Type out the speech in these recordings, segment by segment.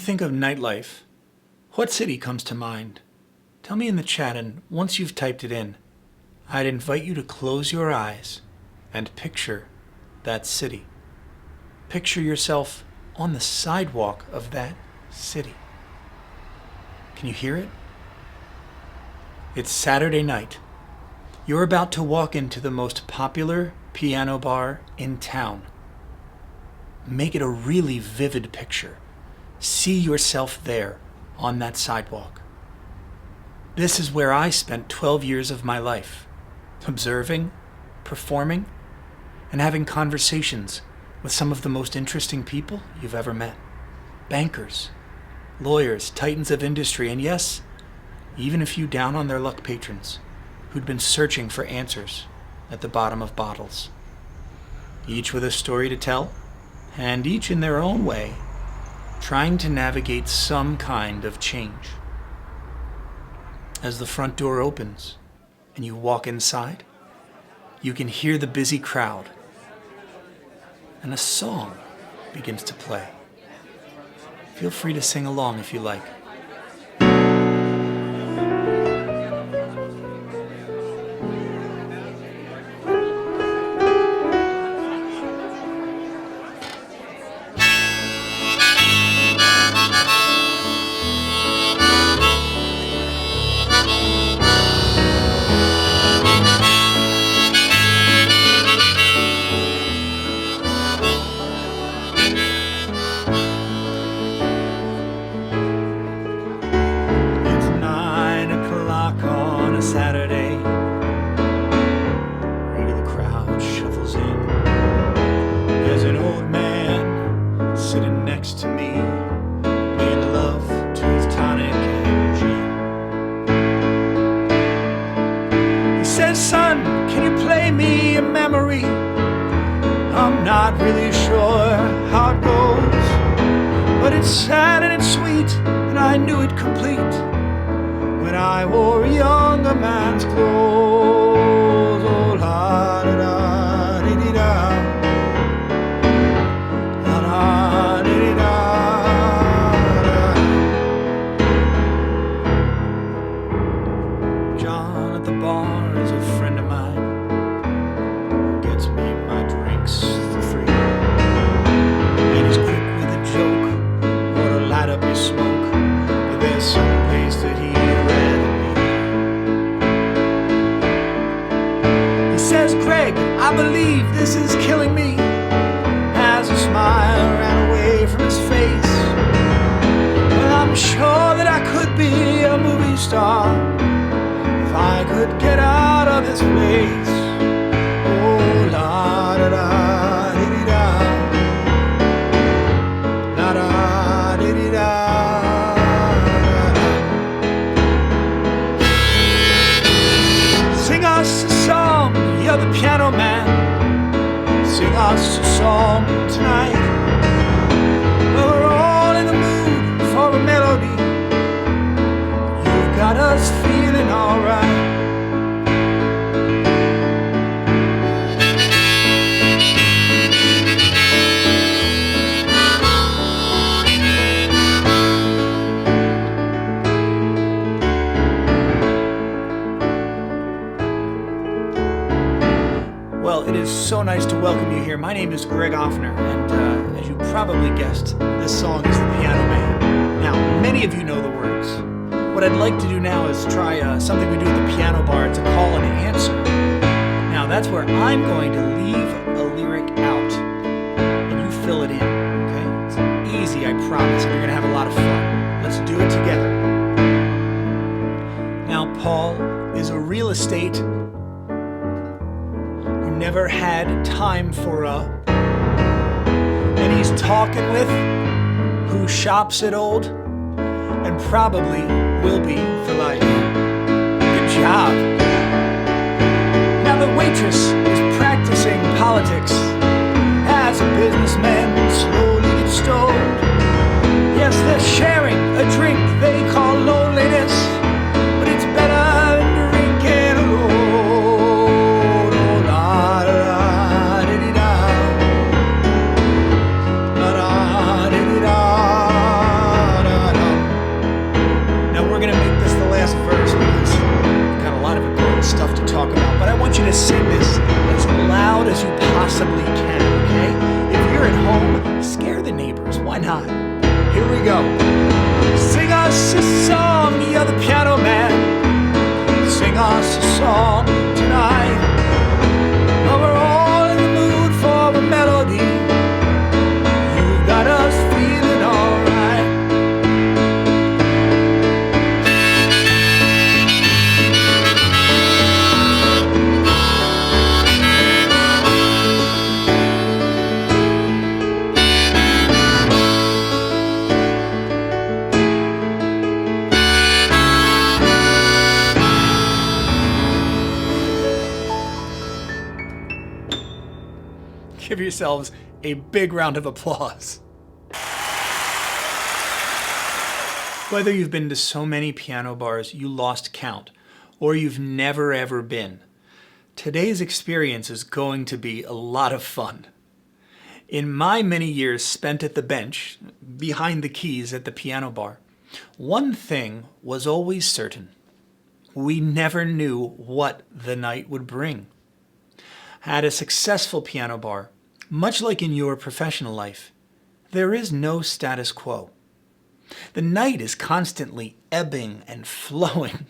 think of nightlife, what city comes to mind? Tell me in the chat, and once you've typed it in, I'd invite you to close your eyes and picture that city. Picture yourself on the sidewalk of that city. Can you hear it? It's Saturday night. You're about to walk into the most popular piano bar in town. Make it a really vivid picture. See yourself there on that sidewalk. This is where I spent 12 years of my life, observing, performing, and having conversations with some of the most interesting people you've ever met. Bankers, lawyers, titans of industry, and yes, even a few down on their luck patrons who'd been searching for answers at the bottom of bottles. Each with a story to tell, and each in their own way, trying to navigate some kind of change. As the front door opens and you walk inside, you can hear the busy crowd, and a song begins to play. Feel free to sing along if you like. Saturday, rate of the crowd shuffles in. There's an old man sitting next to me, made love to his tonic and gin. He says, "Son, can you play me a memory? I'm not really sure how it goes, but it's sad and it's sweet, and I knew it complete when I wore a younger man's clothes." Oh, la da da dee dee da, la da dee dee da da. John at the bar is a friend of mine who gets me my drinks for free, and he's quick with a joke or to light up his smoke, but there's some place that he says, "Greg, I believe this is killing me," as a smile ran away from his face. "Well, I'm sure that I could be a movie star if I could get out of this place." Oh, la da da dee dee da, la da dee dee da. Sing us a song, you're the piano man. Sing us a song tonight. Well, we're all in the mood for a melody. You've got us feeling alright. Well, it is so nice to welcome you here. My name is Greg Offner, and as you probably guessed, this song is The Piano Man. Now, many of you know the words. What I'd like to do now is try something we do at the piano bar. It's a call and answer. Now, that's where I'm going to leave a lyric out, and you fill it in, okay? It's easy, I promise, and you're going to have a lot of fun. Let's do it together. Now, Paul is a real estate never had time for and he's talking with who shops at old and probably will be for life. Good job. Now the waitress is practicing politics as a businessman slowly gets stoned. Yes, they're sharing a drink they call loneliness, but it's better than drinking alone. talk about, but I want you to sing this as loud as you possibly can, okay? If you're at home, scare the neighbors. Why not? Here we go. Sing us a song, you're the piano man. Sing us a song tonight. Oh, we're all in the mood for a melody. You've got us feeling alright. Give yourselves a big round of applause. Whether you've been to so many piano bars you lost count, or you've never ever been, today's experience is going to be a lot of fun. In my many years spent at the bench, behind the keys at the piano bar, one thing was always certain. We never knew what the night would bring. At a successful piano bar, much like in your professional life, there is no status quo. The night is constantly ebbing and flowing.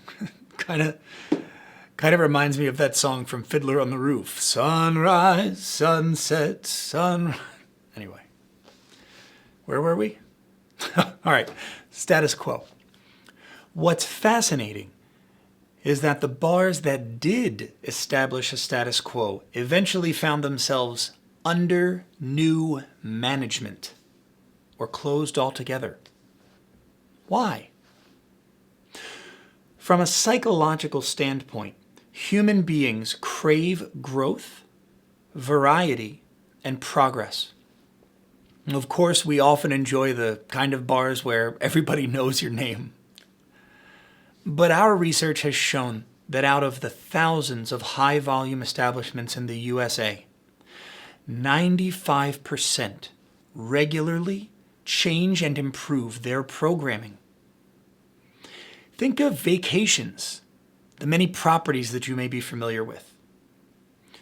kind of reminds me of that song from Fiddler on the Roof. Sunrise, sunset, sunrise. Anyway, where were we? All right, status quo. What's fascinating is that the bars that did establish a status quo eventually found themselves under new management or closed altogether. Why? From a psychological standpoint, human beings crave growth, variety, and progress. Of course, we often enjoy the kind of bars where everybody knows your name. But our research has shown that out of the thousands of high-volume establishments in the USA, 95% regularly change and improve their programming. Think of vacations, the many properties that you may be familiar with.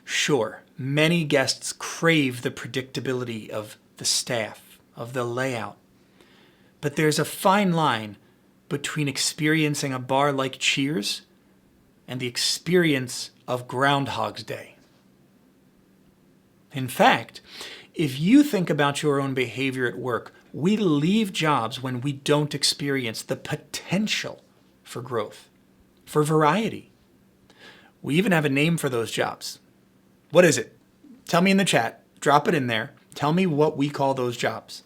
Sure, many guests crave the predictability of the staff, of the layout. But there's a fine line between experiencing a bar like Cheers and the experience of Groundhog's Day. In fact, if you think about your own behavior at work, we leave jobs when we don't experience the potential for growth, for variety. We even have a name for those jobs. What is it? Tell me in the chat. Drop it in there. Tell me what we call those jobs.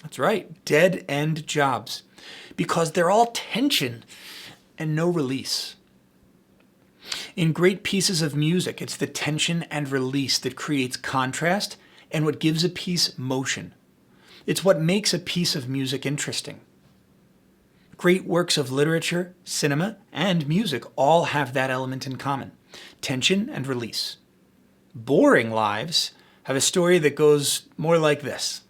That's right, dead-end jobs, because they're all tension and no release. In great pieces of music, it's the tension and release that creates contrast and what gives a piece motion. It's what makes a piece of music interesting. Great works of literature, cinema, and music all have that element in common, tension and release. Boring lives have a story that goes more like this.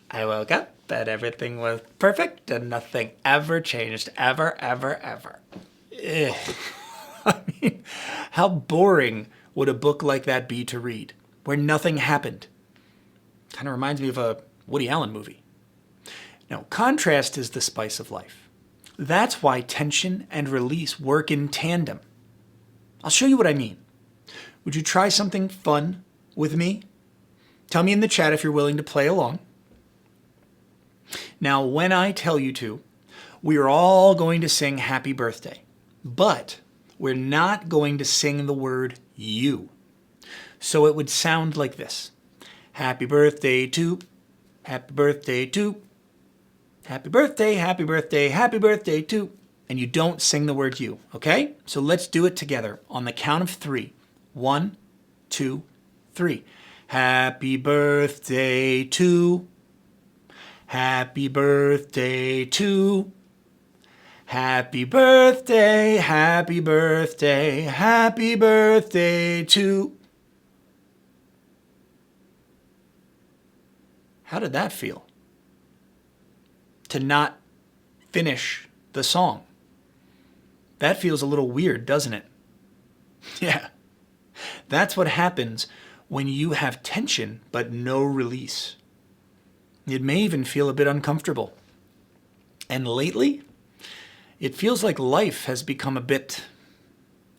I woke up and everything was perfect and nothing ever changed, ever, ever, ever. I mean, how boring would a book like that be to read, where nothing happened? Kind of reminds me of a Woody Allen movie. Now, contrast is the spice of life. That's why tension and release work in tandem. I'll show you what I mean. Would you try something fun with me? Tell me in the chat if you're willing to play along. Now, when I tell you to, we are all going to sing Happy Birthday, but we're not going to sing the word you. So it would sound like this. Happy birthday to, happy birthday to, happy birthday, happy birthday, happy birthday to, and you don't sing the word you, okay? So let's do it together on the count of 3. 1, 2, 3. Happy birthday to, happy birthday to, happy birthday, happy birthday, happy birthday to. How did that feel? To not finish the song. That feels a little weird, doesn't it? Yeah, that's what happens when you have tension but no release. It may even feel a bit uncomfortable. And lately, it feels like life has become a bit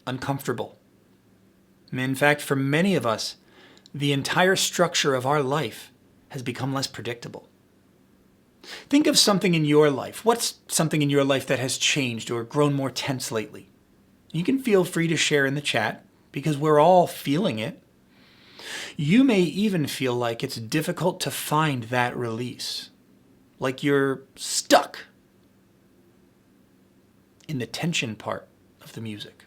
uncomfortable. In fact, for many of us, the entire structure of our life has become less predictable. Think of something in your life. What's something in your life that has changed or grown more tense lately? You can feel free to share in the chat because we're all feeling it. You may even feel like it's difficult to find that release, like you're stuck in the tension part of the music.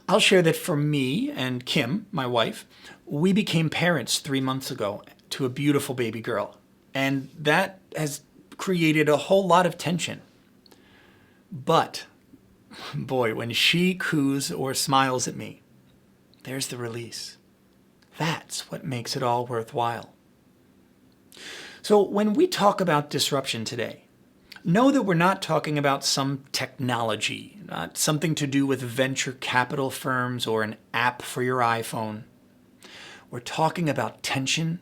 I'll share that for me and Kim, my wife, we became parents 3 months ago to a beautiful baby girl. And that has created a whole lot of tension. But, boy, when she coos or smiles at me, there's the release. That's what makes it all worthwhile. So when we talk about disruption today, know that we're not talking about some technology, not something to do with venture capital firms or an app for your iPhone. We're talking about tension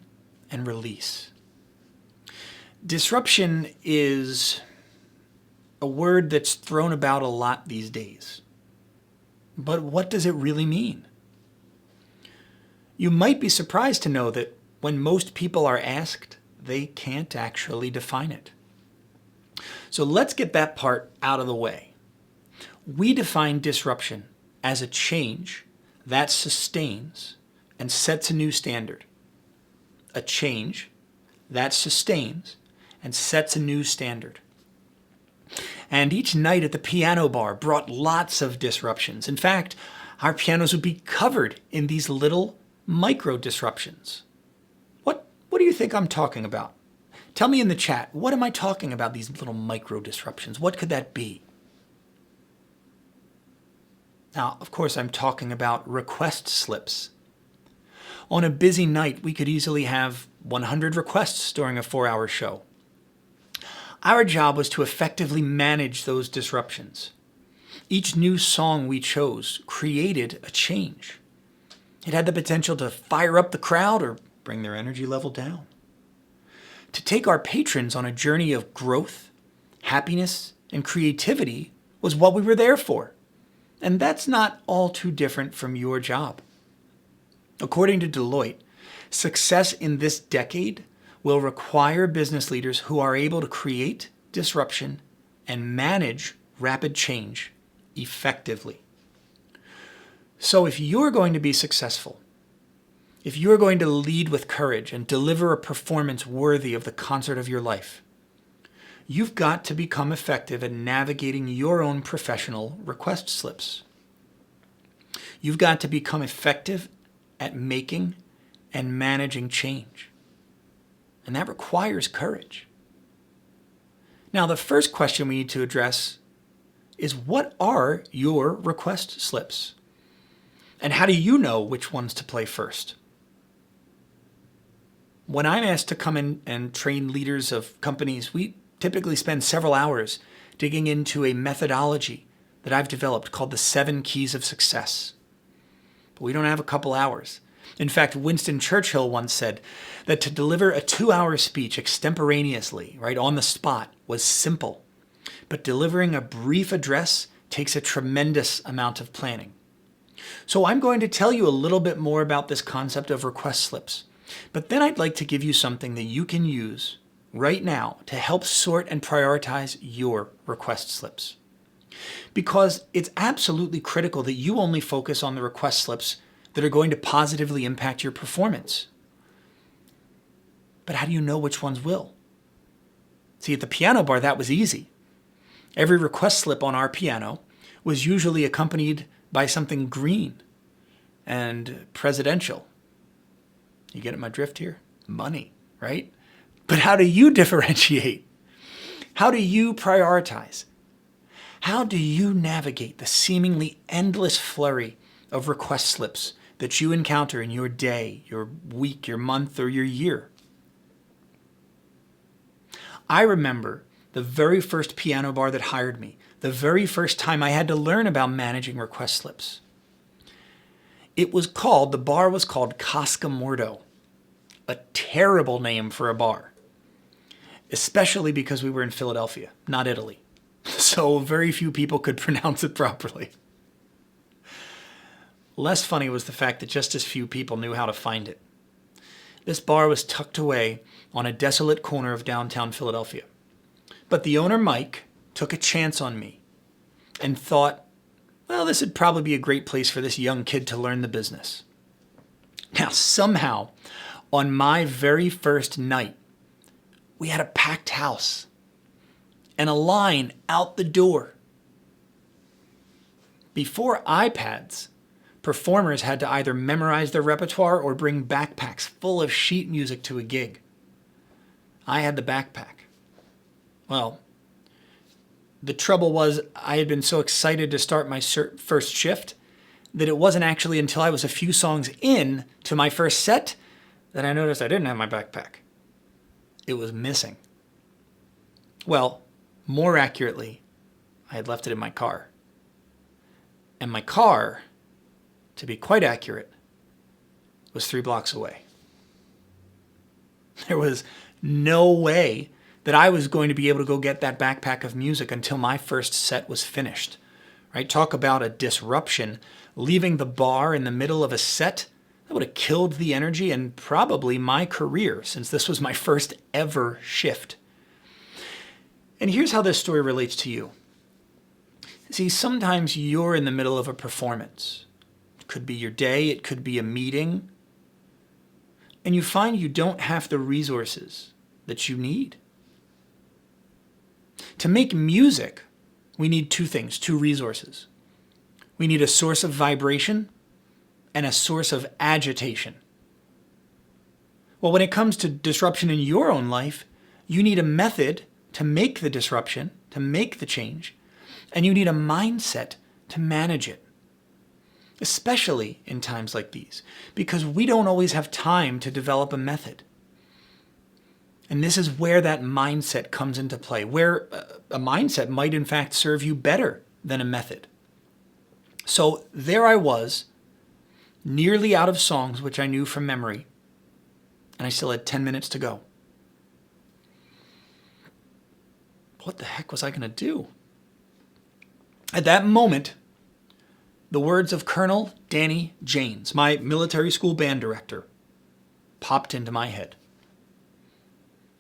and release. Disruption is a word that's thrown about a lot these days. But what does it really mean? You might be surprised to know that when most people are asked, they can't actually define it. So let's get that part out of the way. We define disruption as a change that sustains and sets a new standard. A change that sustains and sets a new standard. And each night at the piano bar brought lots of disruptions. In fact, our pianos would be covered in these little micro disruptions. What do you think I'm talking about? Tell me in the chat, what am I talking about, these little micro disruptions? What could that be? Now, of course, I'm talking about request slips. On a busy night, we could easily have 100 requests during a 4-hour show. Our job was to effectively manage those disruptions. Each new song we chose created a change. It had the potential to fire up the crowd or bring their energy level down. To take our patrons on a journey of growth, happiness, and creativity was what we were there for. And that's not all too different from your job. According to Deloitte, success in this decade will require business leaders who are able to create disruption and manage rapid change effectively. So if you're going to be successful, if you're going to lead with courage and deliver a performance worthy of the concert of your life, you've got to become effective at navigating your own professional request slips. You've got to become effective at making and managing change. And that requires courage. Now, the first question we need to address is, what are your request slips? And how do you know which ones to play first? When I'm asked to come in and train leaders of companies, we typically spend several hours digging into a methodology that I've developed called the 7 Keys of Success. But we don't have a couple hours. In fact, Winston Churchill once said that to deliver a 2-hour speech extemporaneously, right on the spot, was simple. But delivering a brief address takes a tremendous amount of planning. So I'm going to tell you a little bit more about this concept of request slips. But then I'd like to give you something that you can use right now to help sort and prioritize your request slips. Because it's absolutely critical that you only focus on the request slips that are going to positively impact your performance. But how do you know which ones will? See, at the piano bar, that was easy. Every request slip on our piano was usually accompanied by something green and presidential. You get my drift here? Money, right? But how do you differentiate? How do you prioritize? How do you navigate the seemingly endless flurry of request slips that you encounter in your day, your week, your month, or your year? I remember the very first piano bar that hired me, the very first time I had to learn about managing request slips. The bar was called Casca Mordo, a terrible name for a bar, especially because we were in Philadelphia, not Italy. So very few people could pronounce it properly. Less funny was the fact that just as few people knew how to find it. This bar was tucked away on a desolate corner of downtown Philadelphia. But the owner, Mike, took a chance on me and thought, well, this would probably be a great place for this young kid to learn the business. Now, somehow, on my very first night, we had a packed house and a line out the door. Before iPads, performers had to either memorize their repertoire or bring backpacks full of sheet music to a gig. I had the backpack. Well, the trouble was I had been so excited to start my first shift that it wasn't actually until I was a few songs in to my first set that I noticed I didn't have my backpack. It was missing. Well, more accurately, I had left it in my car. And my car, to be quite accurate, was 3 blocks away. There was no way that I was going to be able to go get that backpack of music until my first set was finished. Right? Talk about a disruption. Leaving the bar in the middle of a set, that would have killed the energy and probably my career, since this was my first ever shift. And here's how this story relates to you. See, sometimes you're in the middle of a performance. It could be your day, it could be a meeting, and you find you don't have the resources that you need. To make music, we need 2 things, 2 resources. We need a source of vibration and a source of agitation. Well, when it comes to disruption in your own life, you need a method to make the disruption, to make the change, and you need a mindset to manage it. Especially in times like these, because we don't always have time to develop a method. And this is where that mindset comes into play, where a mindset might in fact serve you better than a method. So there I was, nearly out of songs which I knew from memory, and I still had 10 minutes to go. What the heck was I going to do? At that moment, the words of Colonel Danny Janes, my military school band director, popped into my head.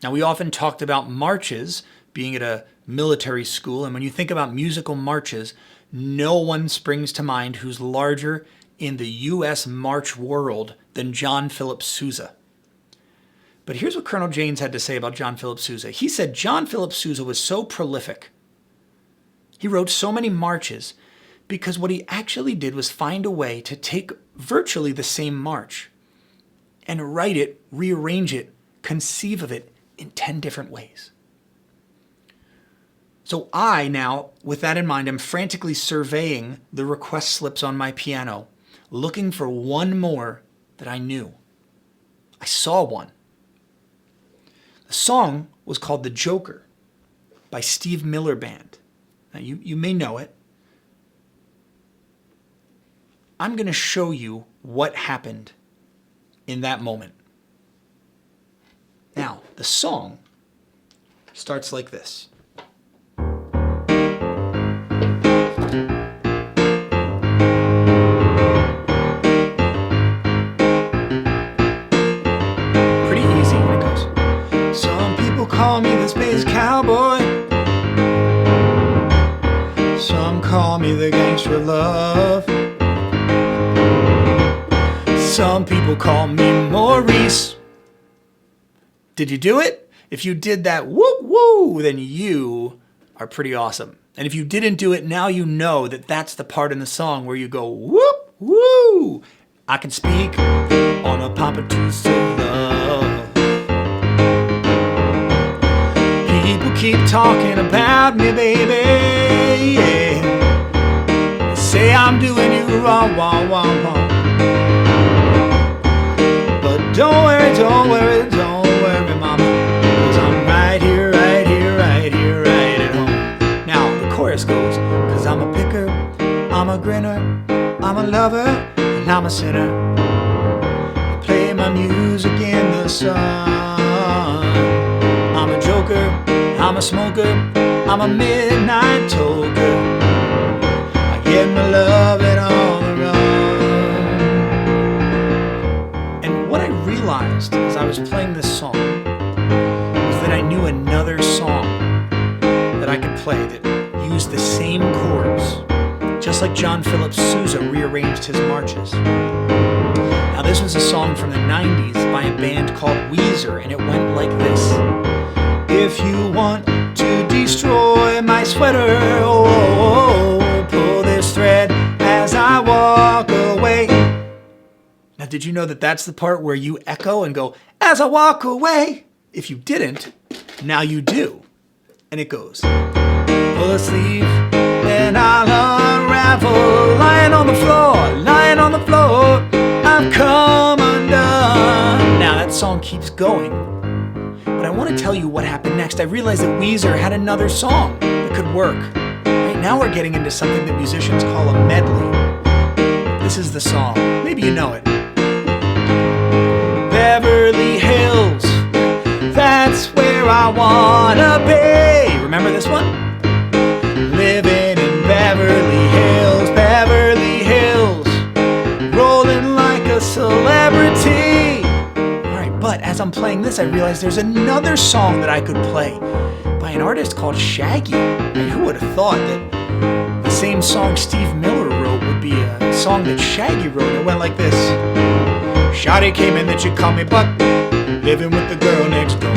Now, we often talked about marches being at a military school, and when you think about musical marches, no one springs to mind who's larger in the U.S. march world than John Philip Sousa. But here's what Colonel Janes had to say about John Philip Sousa. He said John Philip Sousa was so prolific. He wrote so many marches because what he actually did was find a way to take virtually the same march and write it, rearrange it, conceive of it in 10 different ways. So I now, with that in mind, am frantically surveying the request slips on my piano, looking for one more that I knew. I saw one. The song was called The Joker by Steve Miller Band. Now you may know it. I'm going to show you what happened in that moment. Now, the song starts like this. Pretty easy when it goes. Some people call me the space cowboy. Some call me the gangster of love. Some people call me Maurice. Did you do it? If you did that woo woo, then you are pretty awesome. And if you didn't do it, now you know that that's the part in the song where you go whoop woo. I can speak on a papatus of love. People keep talking about me, baby. Yeah. They say I'm doing you wrong, wrong, wrong, wrong. But don't worry, don't worry, don't worry, mama, 'cause I'm right here, right here, right here, winner, I'm a lover, and I'm a sinner. I play my music in the sun. I'm a joker, I'm a smoker, I'm a midnight toker. I get my loving on the run. And what I realized as I was playing this song was that I knew another song that I could play that used the same chords, just like John Philip Sousa rearranged his marches. Now this was a song from the 90s by a band called Weezer, and it went like this. If you want to destroy my sweater, oh, pull this thread as I walk away. Now did you know that that's the part where you echo and go, as I walk away? If you didn't, now you do. And it goes, pull a sleeve and I'll unravel. Lying on the floor, I've come undone. Now that song keeps going, but I want to tell you what happened next. I realized that Weezer had another song that could work. Right now we're getting into something that musicians call a medley. This is the song. Maybe you know it. Beverly Hills, that's where I wanna be. Remember this one? Living in Beverly Hills, rolling like a celebrity. Alright, but as I'm playing this, I realized there's another song that I could play by an artist called Shaggy. And who would have thought that the same song Steve Miller wrote would be a song that Shaggy wrote? It went like this. Shawty came in, then she called me Buck, living with the girl next door.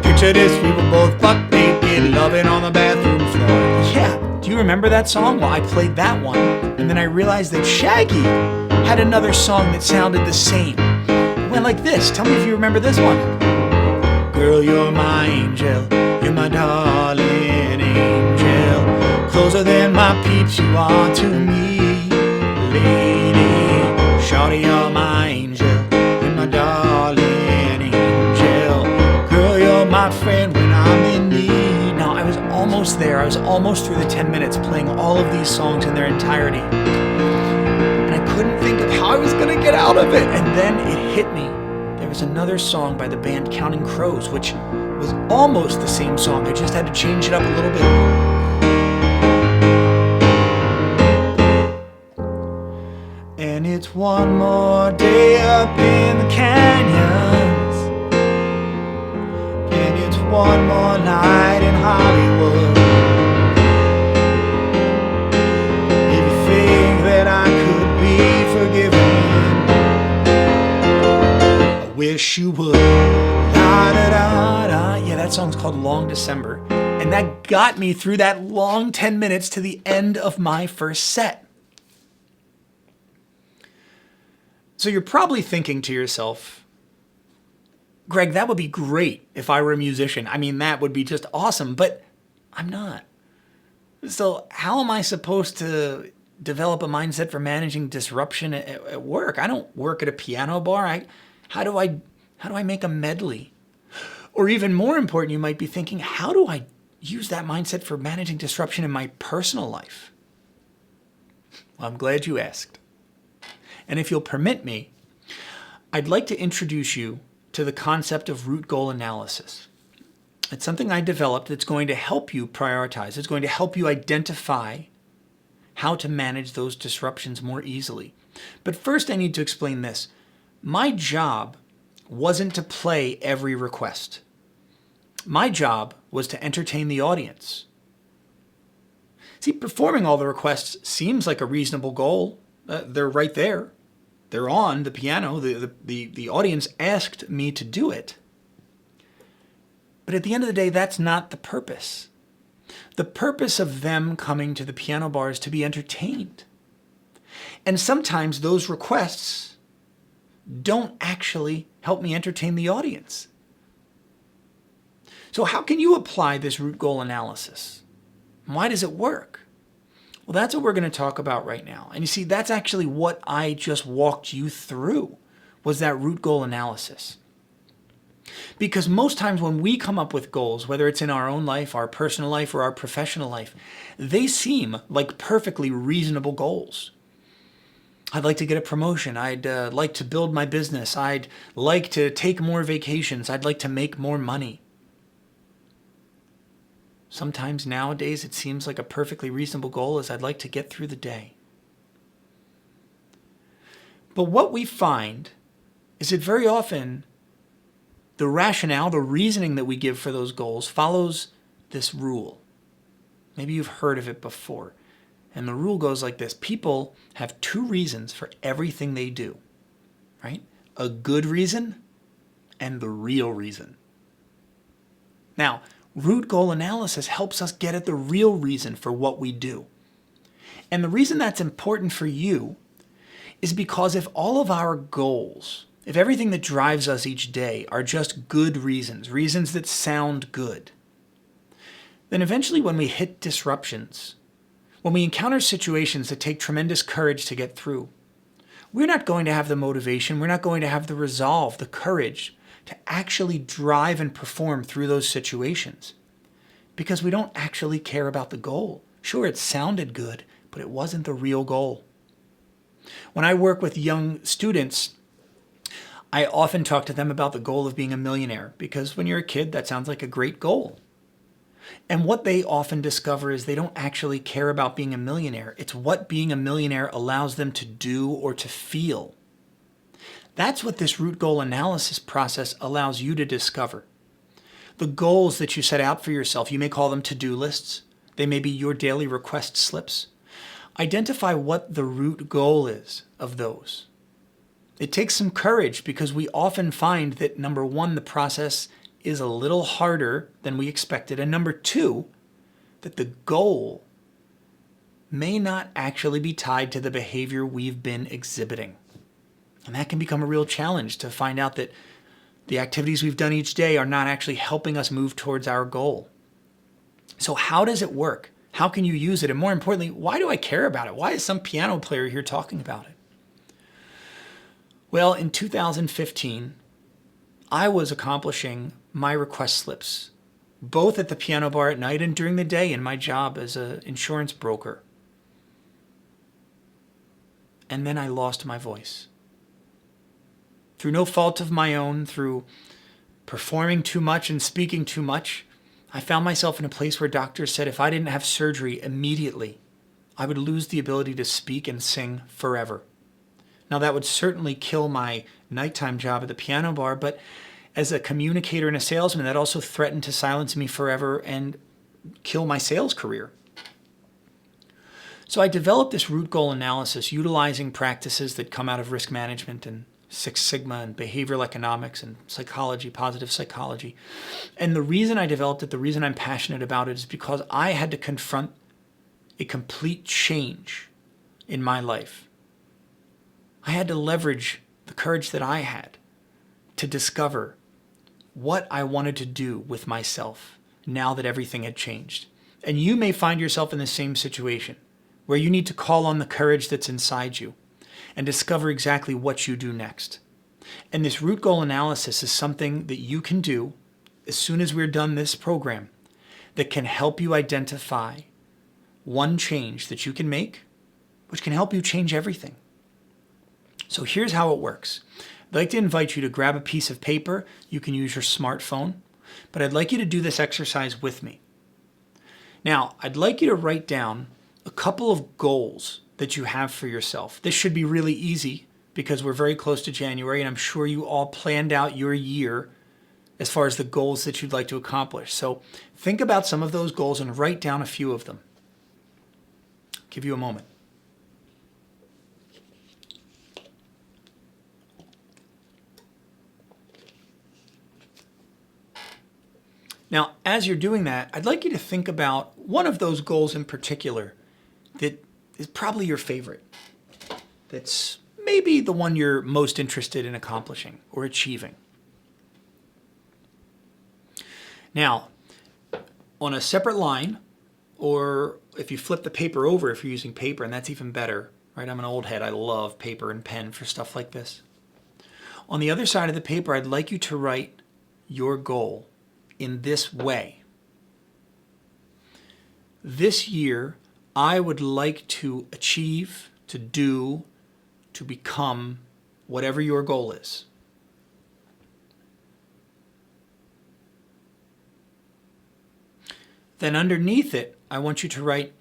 Picture this, we were both buck naked, loving on the bathroom floor. Yeah, do you remember that song? Well, I played that one, and then I realized that Shaggy had another song that sounded the same. It went like this. Tell me if you remember this one. Girl, you're my angel, you're my darling angel. Closer than my peeps you are to me, lady. Shawty, you're my angel, you're my darling angel. Girl, you're my friend when I'm in need. Now, I was almost there. I was almost through the 10 minutes playing all of these songs in their entirety. And I couldn't think of how I was going to get out of it. And then it hit me. There was another song by the band Counting Crows, which was almost the same song. I just had to change it up a little bit. And it's one more day up in the canyons, and it's one more night in Hollywood. If you think that I could be forgiven, I wish you would. Da, da, da, da. Yeah, that song's called Long December, and that got me through that long 10 minutes to the end of my first set. So you're probably thinking to yourself, Greg, that would be great if I were a musician. I mean, that would be just awesome, but I'm not. So how am I supposed to develop a mindset for managing disruption at work? I don't work at a piano bar. How do I make a medley? Or even more important, you might be thinking, how do I use that mindset for managing disruption in my personal life? Well, I'm glad you asked. And if you'll permit me, I'd like to introduce you to the concept of root goal analysis. It's something I developed that's going to help you prioritize. It's going to help you identify how to manage those disruptions more easily. But first I need to explain this. My job wasn't to play every request. My job was to entertain the audience. See, performing all the requests seems like a reasonable goal. They're right there. They're on the piano. The audience asked me to do it. But at the end of the day, that's not the purpose. The purpose of them coming to the piano bar is to be entertained. And sometimes those requests don't actually help me entertain the audience. So how can you apply this root goal analysis? Why does it work? Well, that's what we're going to talk about right now. And you see, that's actually what I just walked you through, was that root goal analysis. Because most times when we come up with goals, whether it's in our own life, our personal life, or our professional life, they seem like perfectly reasonable goals. I'd like to get a promotion. I'd like to build my business. I'd like to take more vacations. I'd like to make more money. Sometimes nowadays it seems like a perfectly reasonable goal is I'd like to get through the day. But what we find is that very often the rationale, the reasoning that we give for those goals follows this rule. Maybe you've heard of it before. And the rule goes like this. People have two reasons for everything they do, right? A good reason and the real reason. Now, root goal analysis helps us get at the real reason for what we do. And the reason that's important for you is because if all of our goals, if everything that drives us each day are just good reasons, reasons that sound good, then eventually when we hit disruptions, when we encounter situations that take tremendous courage to get through, we're not going to have the motivation, we're not going to have the resolve, the courage to actually drive and perform through those situations because we don't actually care about the goal. Sure, it sounded good, but it wasn't the real goal. When I work with young students, I often talk to them about the goal of being a millionaire because when you're a kid, that sounds like a great goal. And what they often discover is they don't actually care about being a millionaire. It's what being a millionaire allows them to do or to feel. That's what this root goal analysis process allows you to discover. The goals that you set out for yourself, you may call them to-do lists. They may be your daily request slips. Identify what the root goal is of those. It takes some courage because we often find that, number one, the process is a little harder than we expected. And number two, that the goal may not actually be tied to the behavior we've been exhibiting. And that can become a real challenge to find out that the activities we've done each day are not actually helping us move towards our goal. So how does it work? How can you use it? And more importantly, why do I care about it? Why is some piano player here talking about it? Well, in 2015, I was accomplishing my request slips, both at the piano bar at night and during the day in my job as an insurance broker. And then I lost my voice. Through no fault of my own, through performing too much and speaking too much, I found myself in a place where doctors said if I didn't have surgery immediately, I would lose the ability to speak and sing forever. Now, that would certainly kill my nighttime job at the piano bar, but as a communicator and a salesman, that also threatened to silence me forever and kill my sales career. So I developed this root goal analysis utilizing practices that come out of risk management and Six Sigma and behavioral economics and psychology, positive psychology. And the reason I developed it, the reason I'm passionate about it is because I had to confront a complete change in my life. I had to leverage the courage that I had to discover what I wanted to do with myself now that everything had changed. And you may find yourself in the same situation where you need to call on the courage that's inside you and discover exactly what you do next. And this root goal analysis is something that you can do as soon as we're done this program that can help you identify one change that you can make, which can help you change everything. So here's how it works. I'd like to invite you to grab a piece of paper. You can use your smartphone, but I'd like you to do this exercise with me. Now, I'd like you to write down a couple of goals that you have for yourself. This should be really easy because we're very close to January and I'm sure you all planned out your year as far as the goals that you'd like to accomplish. So think about some of those goals and write down a few of them. I'll give you a moment. Now, as you're doing that, I'd like you to think about one of those goals in particular that is probably your favorite. That's maybe the one you're most interested in accomplishing or achieving. Now, on a separate line, or if you flip the paper over, if you're using paper, and that's even better, right? I'm an old head. I love paper and pen for stuff like this. On the other side of the paper, I'd like you to write your goal in this way. This year, I would like to achieve, to do, to become whatever your goal is. Then underneath it, I want you to write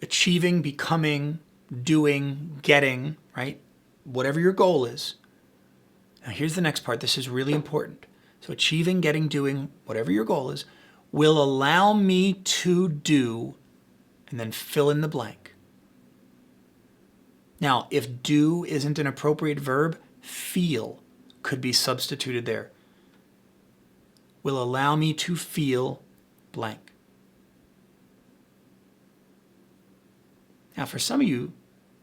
achieving, becoming, doing, getting, right? Whatever your goal is. Now here's the next part. This is really important. So achieving, getting, doing, whatever your goal is, will allow me to do, and then fill in the blank. Now, if do isn't an appropriate verb, feel could be substituted there. Will allow me to feel blank. Now, for some of you,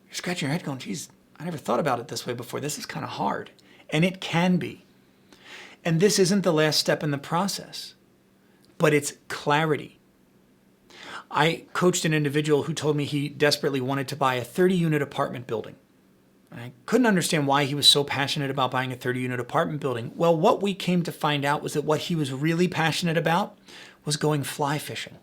you're scratching your head going, geez, I never thought about it this way before. This is kind of hard. And it can be. And this isn't the last step in the process, but it's clarity. I coached an individual who told me he desperately wanted to buy a 30-unit apartment building. I couldn't understand why he was so passionate about buying a 30-unit apartment building. Well, what we came to find out was that what he was really passionate about was going fly fishing.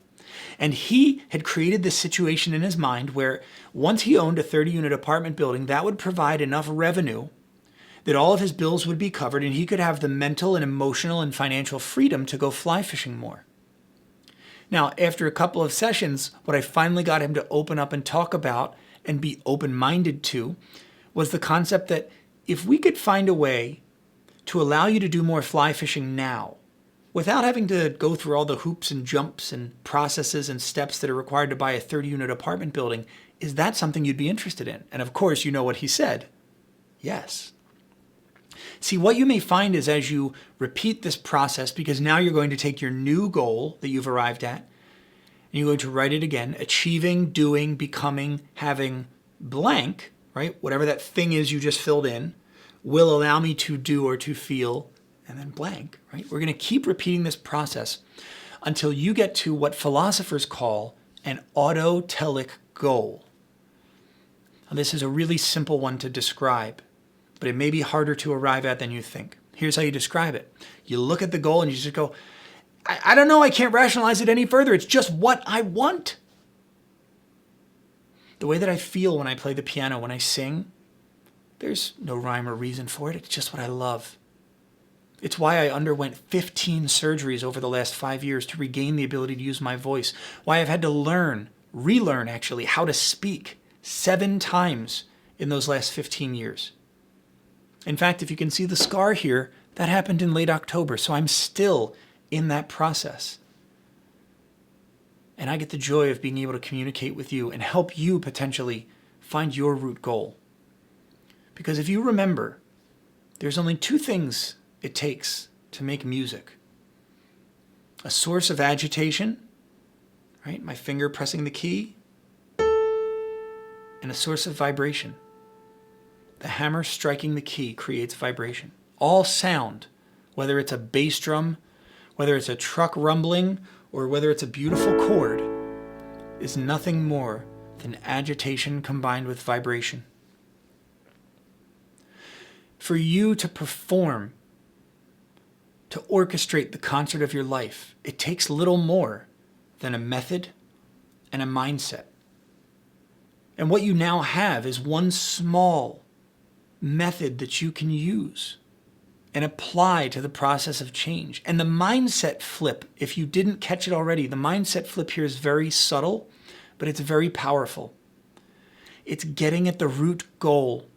And he had created this situation in his mind where once he owned a 30-unit apartment building, that would provide enough revenue that all of his bills would be covered and he could have the mental and emotional and financial freedom to go fly fishing more. Now, after a couple of sessions, what I finally got him to open up and talk about and be open-minded to was the concept that if we could find a way to allow you to do more fly fishing now, without having to go through all the hoops and jumps and processes and steps that are required to buy a 30-unit apartment building, is that something you'd be interested in? And of course, you know what he said. Yes. See, what you may find is as you repeat this process, because now you're going to take your new goal that you've arrived at, and you're going to write it again, achieving, doing, becoming, having blank, right? Whatever that thing is you just filled in, will allow me to do or to feel, and then blank, right? We're going to keep repeating this process until you get to what philosophers call an autotelic goal. Now, this is a really simple one to describe, but it may be harder to arrive at than you think. Here's how you describe it. You look at the goal and you just go, I don't know, I can't rationalize it any further. It's just what I want. The way that I feel when I play the piano, when I sing, there's no rhyme or reason for it. It's just what I love. It's why I underwent 15 surgeries over the last 5 years to regain the ability to use my voice. Why I've had to relearn actually, how to speak 7 times in those last 15 years. In fact, if you can see the scar here, that happened in late October, so I'm still in that process. And I get the joy of being able to communicate with you and help you potentially find your root goal. Because if you remember, there's only 2 things it takes to make music. A source of agitation, right? My finger pressing the key, and a source of vibration. The hammer striking the key creates vibration. All sound, whether it's a bass drum, whether it's a truck rumbling, or whether it's a beautiful chord, is nothing more than agitation combined with vibration. For you to perform, to orchestrate the concert of your life, it takes little more than a method and a mindset. And what you now have is one small method that you can use and apply to the process of change. And the mindset flip, if you didn't catch it already, the mindset flip here is very subtle, but it's very powerful. It's getting at the root goal.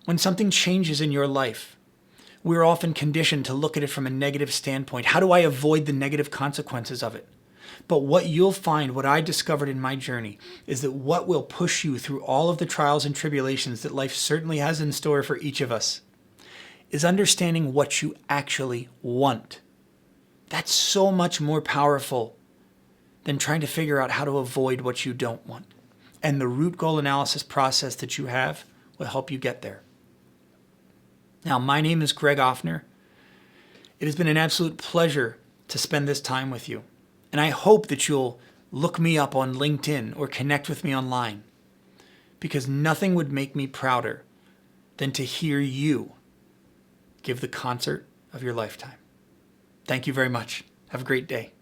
When something changes in your life, we're often conditioned to look at it from a negative standpoint. How do I avoid the negative consequences of it? But what you'll find, what I discovered in my journey, is that what will push you through all of the trials and tribulations that life certainly has in store for each of us is understanding what you actually want. That's so much more powerful than trying to figure out how to avoid what you don't want. And the root goal analysis process that you have will help you get there. Now, my name is Greg Offner. It has been an absolute pleasure to spend this time with you. And I hope that you'll look me up on LinkedIn or connect with me online, because nothing would make me prouder than to hear you give the concert of your lifetime. Thank you very much. Have a great day.